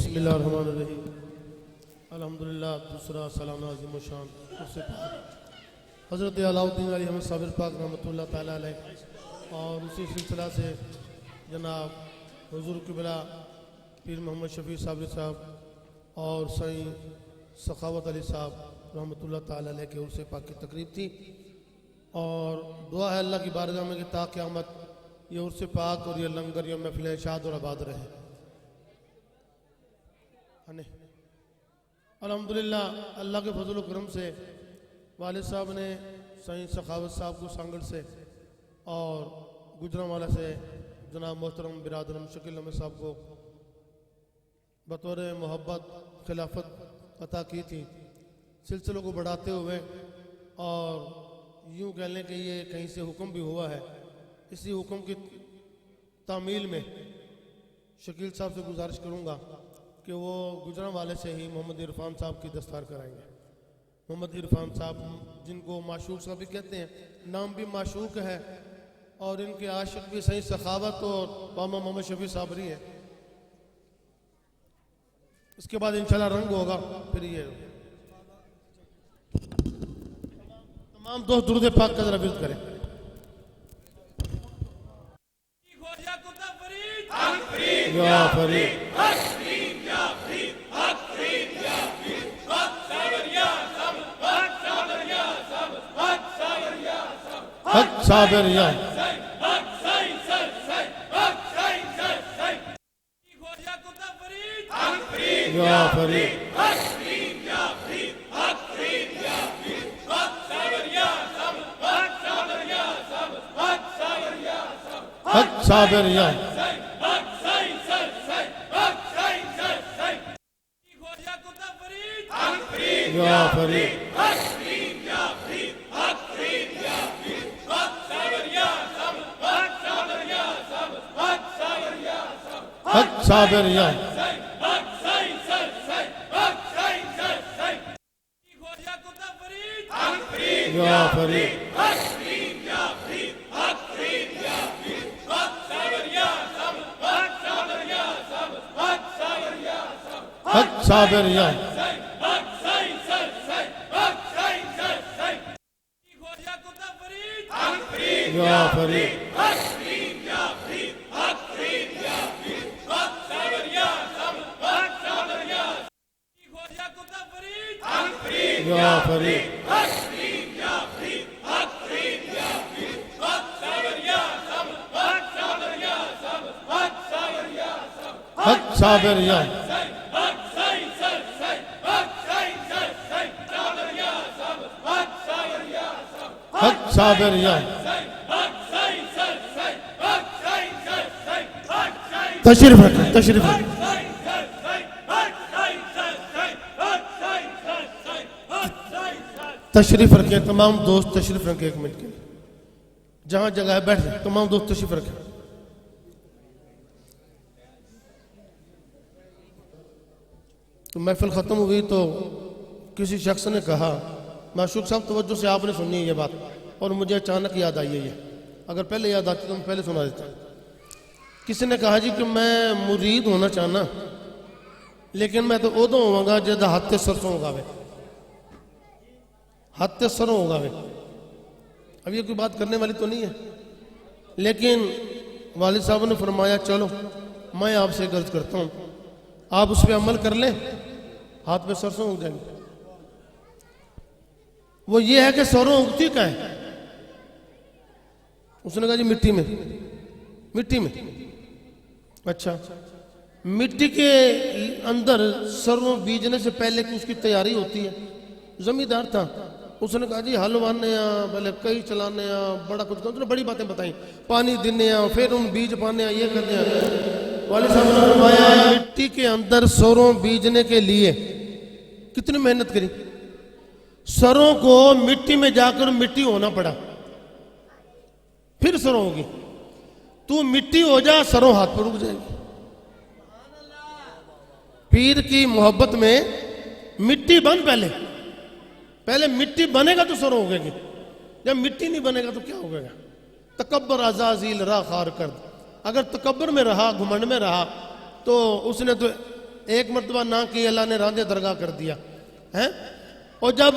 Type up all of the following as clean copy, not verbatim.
بسم اللہ الرحمن الرحیم الحمدللہ دوسرا سلام عظیم و شان حضرت علاء الدین علی احمد صابر پاک رحمۃ اللہ تعالیٰ علیہ، اور اسی سلسلہ سے جناب حضور قبلہ پیر محمد شفیع صابری صاحب اور سائیں سخاوت علی صاحب رحمۃ اللہ تعالیٰ علیہ کے عرص پاک کی تقریب تھی، اور دعا ہے اللہ کی بارگاہ میں کہ تا قیامت یہ عرص پاک اور یہ لنگر یہ محفل شاد اور آباد رہے۔ الحمدللہ اللہ کے فضل و کرم سے والد صاحب نے سائیں سخاوت صاحب کو سانگڑ سے اور گجرانوالہ سے جناب محترم برادرم شکیل احمد صاحب کو بطور محبت خلافت عطا کی تھی۔ سلسلوں کو بڑھاتے ہوئے اور یوں کہہ لیں کہ یہ کہیں سے حکم بھی ہوا ہے، اسی حکم کی تعمیل میں شکیل صاحب سے گزارش کروں گا کہ وہ گجرانوالے سے ہی محمد عرفان صاحب کی دستار کرائیں گے۔ محمد عرفان صاحب جن کو معشوق صاحب بھی کہتے ہیں، نام بھی معشوق ہے، اور ان کے عاشق بھی سائیں سخاوت اور ماما محمد شفیع صابری ہے۔ اس کے بعد انشاءاللہ رنگ ہوگا، پھر یہ تمام دوست درود پاک کا ذرا ورد کریں۔ یا فرید حق صابر یا یا فرید حق صابر یا یا فرید حق صابر یا یا فرید حق صابر یا یا فرید یا فرید حق صابر یا حق صابر یا تشریف رکھیں، تشریف رکھیں۔ تشریف رکھیں تمام دوست، تشریف رکھیں ایک منٹ کے لیے، جہاں جگہ ہے بیٹھ جائیں، تمام دوست تشریف رکھیں۔ تو محفل ختم ہوئی تو کسی شخص نے کہا، معشوق صاحب توجہ سے آپ نے سنی ہے یہ بات، اور مجھے اچانک یاد آئی ہے یہ، اگر پہلے یاد آتی تو میں پہلے سنا دیتا۔ کسی نے کہا جی کہ میں مرید ہونا چاہنا، لیکن میں تو ادو ہوں گا جدہ ہاتھ سرسوں ہوگا، ہاتھ سروں ہوگا۔ اب یہ کوئی بات کرنے والی تو نہیں ہے، لیکن والد صاحب نے فرمایا چلو میں آپ سے عرض کرتا ہوں، آپ اس پہ عمل کر لیں، ہاتھ پہ سرسوں ہو جائیں گے۔ وہ یہ ہے کہ سروں اگتی کا ہے؟ اس نے کہا جی مٹی میں، مٹی میں۔ اچھا، مٹی کے اندر سروں بیجنے سے پہلے اس کی تیاری ہوتی ہے۔ زمیندار تھا، اس نے کہا جی حل وانے پہلے کئی چلانے بڑا کچھ کرنے، بڑی باتیں بتائیں، پانی دینے پھر ان بیج پانے یہ کرنے۔ والد صاحب نے فرمایا مٹی کے اندر سروں بیجنے کے لیے کتنی محنت کری، سروں کو مٹی میں جا کر مٹی ہونا پڑا، پھر سروں ہوگی۔ تو مٹی ہو جا، سروں ہاتھ پر رک جائے گی۔ پیر کی محبت میں مٹی بن، پہلے مٹی بنے گا تو سروں ہوگے گی، جب مٹی نہیں بنے گا تو کیا ہوگا گا؟ تکبر عزازیل را خار کرد، اگر تکبر میں رہا، گھمنڈ میں رہا تو اس نے تو ایک مرتبہ نہ کی اللہ نے راندے درگاہ کر دیا ہے. اور جب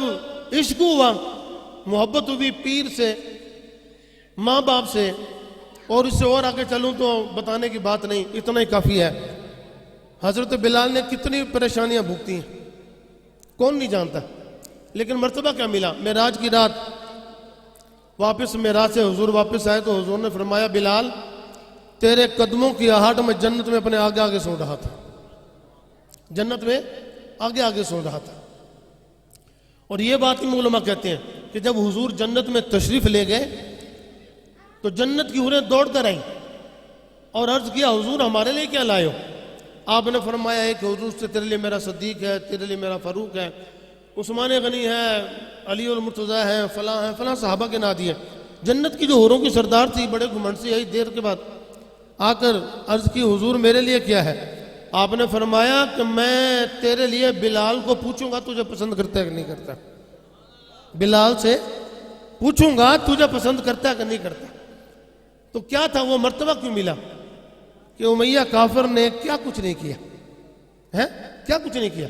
عشق ہوا، محبت ہوئی پیر سے، ماں باپ سے، اور اس سے اور آگے چلوں تو بتانے کی بات نہیں، اتنا ہی کافی ہے. حضرت بلال نے کتنی پریشانیاں بھگتی ہیں کون نہیں جانتا. لیکن مرتبہ کیا ملا؟ معراج کی رات واپس معراج سے حضور واپس آئے تو حضور نے فرمایا بلال تیرے قدموں کی آہٹ میں جنت میں اپنے آگے آگے سن رہا تھا، جنت میں آگے آگے سن رہا تھا. اور یہ بات علماء کہتے ہیں کہ جب حضور جنت میں تشریف لے گئے تو جنت کی حوریں دوڑ کر آئیں اور عرض کیا حضور ہمارے لیے کیا لائے ہو؟ آپ نے فرمایا ہے کہ حضور سے تیرے لیے میرا صدیق ہے، تیرے لیے میرا فاروق ہے، عثمان غنی ہے، علی المرتضیٰ ہے، فلاں صحابہ کے نادی ہیں. جنت کی جو حوروں کی سردار تھی بڑے گھمنڈ سے آئی، دیر کے بعد آ کر عرض کی حضور میرے لیے کیا ہے؟ آپ نے فرمایا کہ میں تیرے لیے بلال کو پوچھوں گا تجھے پسند کرتا ہے کہ نہیں کرتا. بلال سے پوچھوں گا تجھے پسند کرتا ہے کہ نہیں کرتا. تو کیا تھا وہ مرتبہ کیوں ملا کہ امیہ کافر نے کیا کچھ نہیں کیا ہے؟ کیا کچھ نہیں کیا؟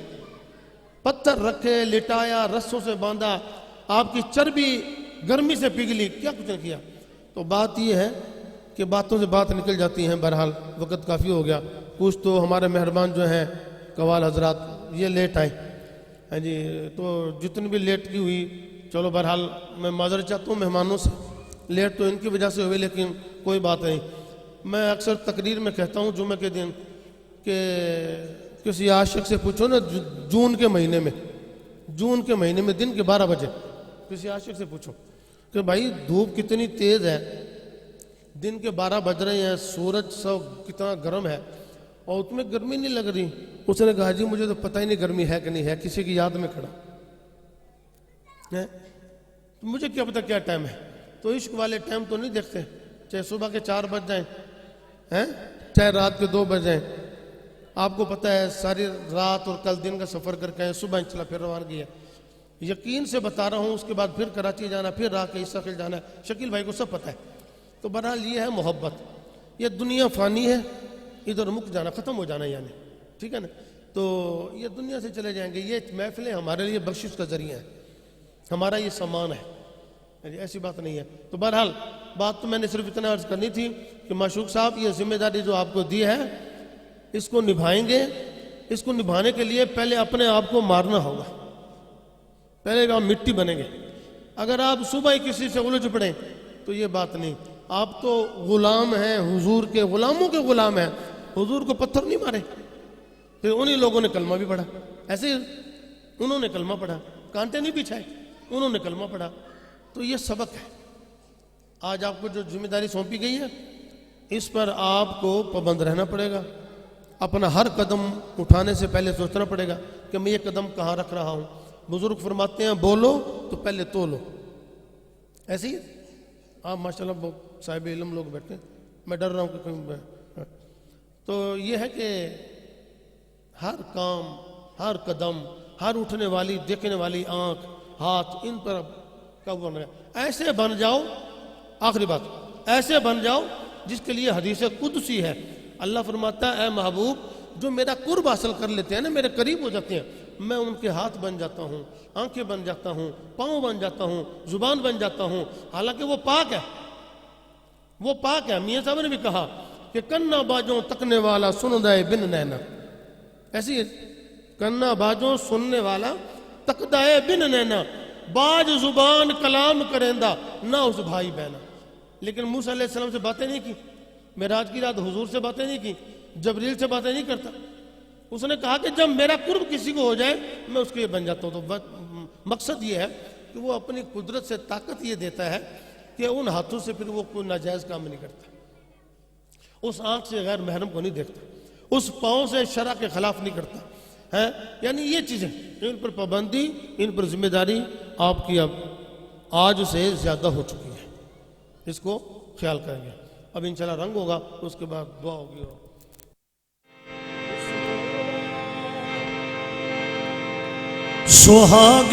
پتھر رکھے، لٹایا، رسوں سے باندھا، آپ کی چربی گرمی سے پگھلی، کیا کچھ نہیں کیا. تو بات یہ ہے کہ باتوں سے بات نکل جاتی ہیں. بہرحال وقت کافی ہو گیا. کچھ تو ہمارے مہربان جو ہیں قوال حضرات یہ لیٹ آئے ہاں جی، تو جتنی بھی لیٹ کی ہوئی چلو بہرحال میں معذرت چاہتا ہوں مہمانوں سے. لیٹ تو ان کی وجہ سے ہوئی لیکن کوئی بات نہیں. میں اکثر تقریر میں کہتا ہوں جمعہ کے دن کہ کسی عاشق سے پوچھو نا جون کے مہینے میں دن کے 12 بجے کسی عاشق سے پوچھو کہ بھائی دھوپ کتنی تیز ہے، دن کے 12 بج رہے ہیں، سورج سب کتنا گرم ہے اور تمہیں گرمی نہیں لگ رہی؟ اس نے کہا جی مجھے تو پتہ ہی نہیں گرمی ہے کہ نہیں ہے، کسی کی یاد میں کھڑا ہے، مجھے کیا پتہ کیا ٹائم ہے. تو عشق والے ٹائم تو نہیں دیکھتے، چاہے صبح کے 4 بج جائیں چاہے رات کے 2 بج جائیں. آپ کو پتہ ہے ساری رات اور کل دن کا سفر کر کے صبح چلا پھر روانگی ہے. یقین سے بتا رہا ہوں، اس کے بعد پھر کراچی جانا، پھر رات کے عیسیٰ خیل جانا ہے. شکیل بھائی کو سب پتہ ہے. تو بہرحال یہ ہے محبت. یہ دنیا فانی ہے، ادھر مک جانا، ختم ہو جانا یعنی، ٹھیک ہے نا. تو یہ دنیا سے چلے جائیں گے. یہ محفلیں ہمارے لیے بخشش کا ذریعہ ہے، ہمارا یہ سامان ہے، ایسی بات نہیں ہے. تو بہرحال بات تو میں نے صرف اتنا عرض کرنی تھی کہ معشوق صاحب یہ ذمہ داری جو آپ کو دی ہے اس کو نبھائیں گے. اس کو نبھانے کے لیے پہلے اپنے آپ کو مارنا ہوگا، پہلے آپ مٹی بنیں گے. اگر آپ صبح ہی کسی سے الجھ پڑیں تو یہ بات نہیں. آپ تو غلام ہیں، حضور کے غلاموں کے غلام ہیں. حضور کو پتھر نہیں مارے، پھر انہی لوگوں نے کلمہ بھی پڑھا. ایسے انہوں نے کلمہ پڑھا، کانٹے نہیں بچھائے، انہوں نے کلمہ پڑھا. تو یہ سبق ہے. آج آپ کو جو ذمہ داری سونپی گئی ہے اس پر آپ کو پابند رہنا پڑے گا. اپنا ہر قدم اٹھانے سے پہلے سوچنا پڑے گا کہ میں یہ قدم کہاں رکھ رہا ہوں. بزرگ فرماتے ہیں بولو تو پہلے تولو. ایسے ہی آپ ماشاءاللہ بہت صاحب علم لوگ بیٹھے ہیں، میں ڈر رہا ہوں کہ کہیں. تو یہ ہے کہ ہر کام، ہر قدم، ہر اٹھنے والی دیکھنے والی آنکھ، ہاتھ، ان پر قابو بن گیا. ایسے بن جاؤ، آخری بات، ایسے بن جاؤ جس کے لیے حدیث قدسی ہے. اللہ فرماتا ہے اے محبوب جو میرا قرب حاصل کر لیتے ہیں نا، میرے قریب ہو جاتے ہیں، میں ان کے ہاتھ بن جاتا ہوں، آنکھیں بن جاتا ہوں، پاؤں بن جاتا ہوں، زبان بن جاتا ہوں. حالانکہ وہ پاک ہے، وہ پاک ہے. میاں صاحب نے بھی کہا کہ کنا باجوں تکنے والا سن دائے بن نینا. ایسی ہے کنا باجوں سننے والا تقدائے بن نینا، باج زبان کلام کرندہ نہ اس بھائی بہنا. لیکن موسیٰ علیہ السلام سے باتیں نہیں کی، معراج کی رات حضور سے باتیں نہیں کی، جبریل سے باتیں نہیں کرتا. اس نے کہا کہ جب میرا قرب کسی کو ہو جائے میں اس کے لیے بن جاتا ہوں. تو مقصد یہ ہے کہ وہ اپنی قدرت سے طاقت یہ دیتا ہے کہ ان ہاتھوں سے پھر وہ کوئی ناجائز کام نہیں کرتا، اس آنکھ سے غیر محرم کو نہیں دیکھتا، اس پاؤں سے شرع کے خلاف نہیں کرتا ہے. یعنی یہ چیزیں، ان پر پابندی، ان پر ذمہ داری آپ کی اب آج سے زیادہ ہو چکی ہے. اس کو خیال کریں گے. اب انشاءاللہ رنگ ہوگا، اس کے بعد دعا ہوگی. سہاگ